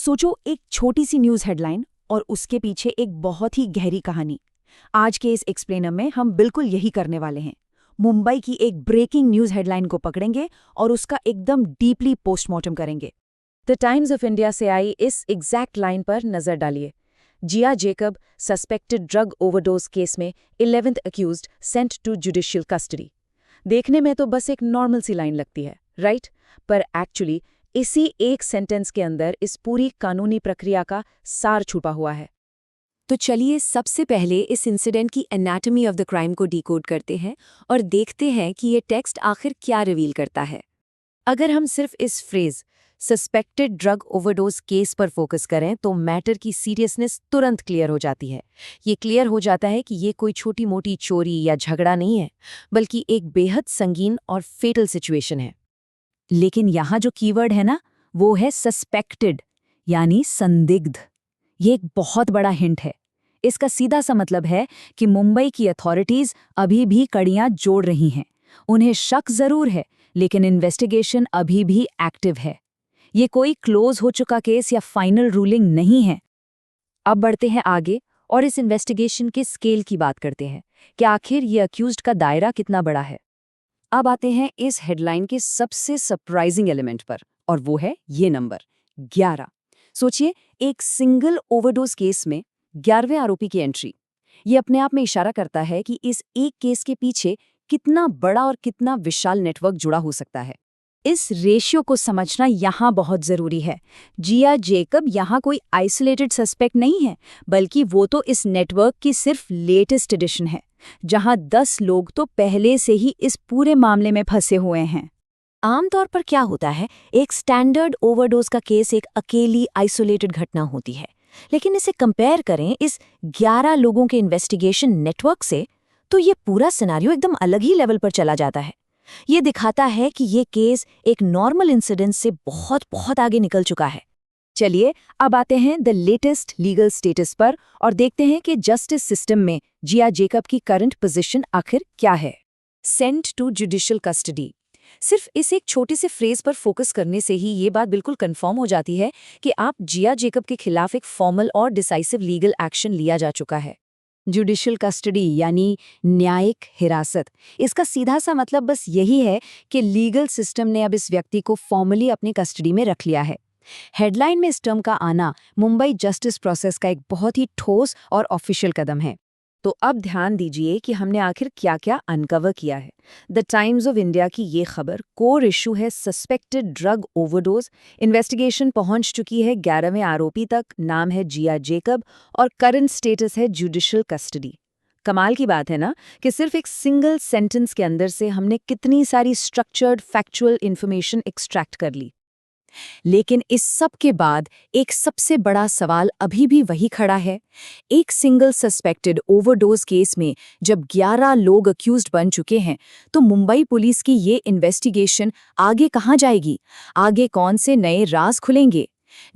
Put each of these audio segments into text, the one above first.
सोचो, एक छोटी सी न्यूज़ हेडलाइन और उसके पीछे एक बहुत ही गहरी कहानी। आज के इस एक्सप्लेनर में हम बिल्कुल यही करने वाले हैं। मुंबई की एक ब्रेकिंग न्यूज़ हेडलाइन को पकड़ेंगे और उसका एकदम डीपली पोस्टमार्टम करेंगे। द टाइम्स ऑफ इंडिया से आई इस एग्जैक्ट लाइन पर नजर डालिए। Jiah Jacob suspected drug overdose case में 11th accused sent to judicial custody. देखने में तो बस एक नॉर्मल सी लाइन लगती है, राइट? पर एक्चुअली इसी एक सेंटेंस के अंदर इस पूरी कानूनी प्रक्रिया का सार छुपा हुआ है। तो चलिए सबसे पहले इस इंसिडेंट की एनाटॉमी ऑफ द क्राइम को डिकोड करते हैं और देखते हैं कि ये टेक्स्ट आखिर क्या रिवील करता है। अगर हम सिर्फ इस phrase suspected drug overdose case पर फोकस करें तो मैटर की सीरियसनेस तुरंत क्लियर हो जाती है। ये क्लियर हो जाता है कि ये कोई छोटी मोटी चोरी या झगड़ा नहीं है, बल्कि एक बेहद संगीन और फेटल सिचुएशन है। लेकिन यहाँ जो कीवर्ड है ना, वो है सस्पेक्टेड, यानी संदिग्ध। ये एक बहुत बड़ा हिंट है। इसका सीधा सा मतलब है कि मुंबई की अथॉरिटीज अभी भी कड़ियां जोड़ रही हैं। उन्हें शक जरूर है, लेकिन इन्वेस्टिगेशन अभी भी एक्टिव है। ये कोई क्लोज हो चुका केस या फाइनल रूलिंग नहीं है। अब बढ़ते हैं आगे और इस इन्वेस्टिगेशन के स्केल की बात करते हैं कि आखिर ये अक्यूज्ड का दायरा कितना बड़ा है। अब आते हैं इस हेडलाइन के सबसे सरप्राइजिंग एलिमेंट पर, और वो है ये नंबर 11। सोचिए, एक सिंगल ओवरडोज केस में 11वें आरोपी की एंट्री। ये अपने आप में इशारा करता है कि इस एक केस के पीछे कितना बड़ा और कितना विशाल नेटवर्क जुड़ा हो सकता है। इस रेशियो को समझना यहाँ बहुत जरूरी है। जिया जेकब यहाँ कोई आइसोलेटेड सस्पेक्ट नहीं है, बल्कि वो तो इस नेटवर्क की सिर्फ लेटेस्ट एडिशन है, जहाँ 10 लोग तो पहले से ही इस पूरे मामले में फंसे हुए हैं। आमतौर पर क्या होता है, एक स्टैंडर्ड ओवरडोज का केस एक अकेली आइसोलेटेड घटना होती है, लेकिन इसे कंपेयर करें इस 11 लोगों के इन्वेस्टिगेशन नेटवर्क से, तो ये पूरा सिनेरियो एकदम अलग ही लेवल पर चला जाता है। ये दिखाता है कि ये केस एक नॉर्मल इंसिडेंट से बहुत बहुत आगे निकल चुका है। चलिए अब आते हैं द लेटेस्ट लीगल स्टेटस पर और देखते हैं कि जस्टिस सिस्टम में जिया जेकब की करंट पोजीशन आखिर क्या है। Sent to judicial custody. सिर्फ इस एक छोटे से फ्रेज पर फोकस करने से ही ये बात बिल्कुल कंफर्म हो जाती है कि आप जिया जेकब के खिलाफ एक फॉर्मल और डिसाइसिव लीगल एक्शन लिया जा चुका है। जुडिशियल कस्टडी यानी न्यायिक हिरासत। इसका सीधा सा मतलब बस यही है कि लीगल सिस्टम ने अब इस व्यक्ति को फॉर्मली अपनी कस्टडी में रख लिया है। हेडलाइन में इस टर्म का आना मुंबई जस्टिस प्रोसेस का एक बहुत ही ठोस और ऑफिशियल कदम है। तो अब ध्यान दीजिए कि हमने आखिर क्या क्या अनकवर किया है। द टाइम्स ऑफ इंडिया की ये खबर, कोर इशू है सस्पेक्टेड ड्रग ओवरडोज। इन्वेस्टिगेशन पहुंच चुकी है 11वें आरोपी तक, नाम है जिया जेकब और करंट स्टेटस है जुडिशियल कस्टडी। कमाल की बात है ना कि सिर्फ एक सिंगल सेंटेंस के अंदर से हमने कितनी सारी स्ट्रक्चर्ड फैक्चुअल इन्फॉर्मेशन एक्सट्रैक्ट कर ली। लेकिन इस सब के बाद एक सबसे बड़ा सवाल अभी भी वही खड़ा है। एक सिंगल सस्पेक्टेड ओवरडोज केस में जब 11 लोग अक्यूज्ड बन चुके हैं, तो मुंबई पुलिस की ये इन्वेस्टिगेशन आगे कहाँ जाएगी? आगे कौन से नए राज खुलेंगे?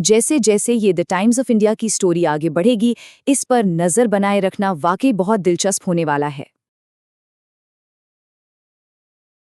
जैसे जैसे ये द टाइम्स ऑफ इंडिया की स्टोरी आगे बढ़ेगी, इस पर नज़र बनाए रखना वाकई बहुत दिलचस्प होने वाला है।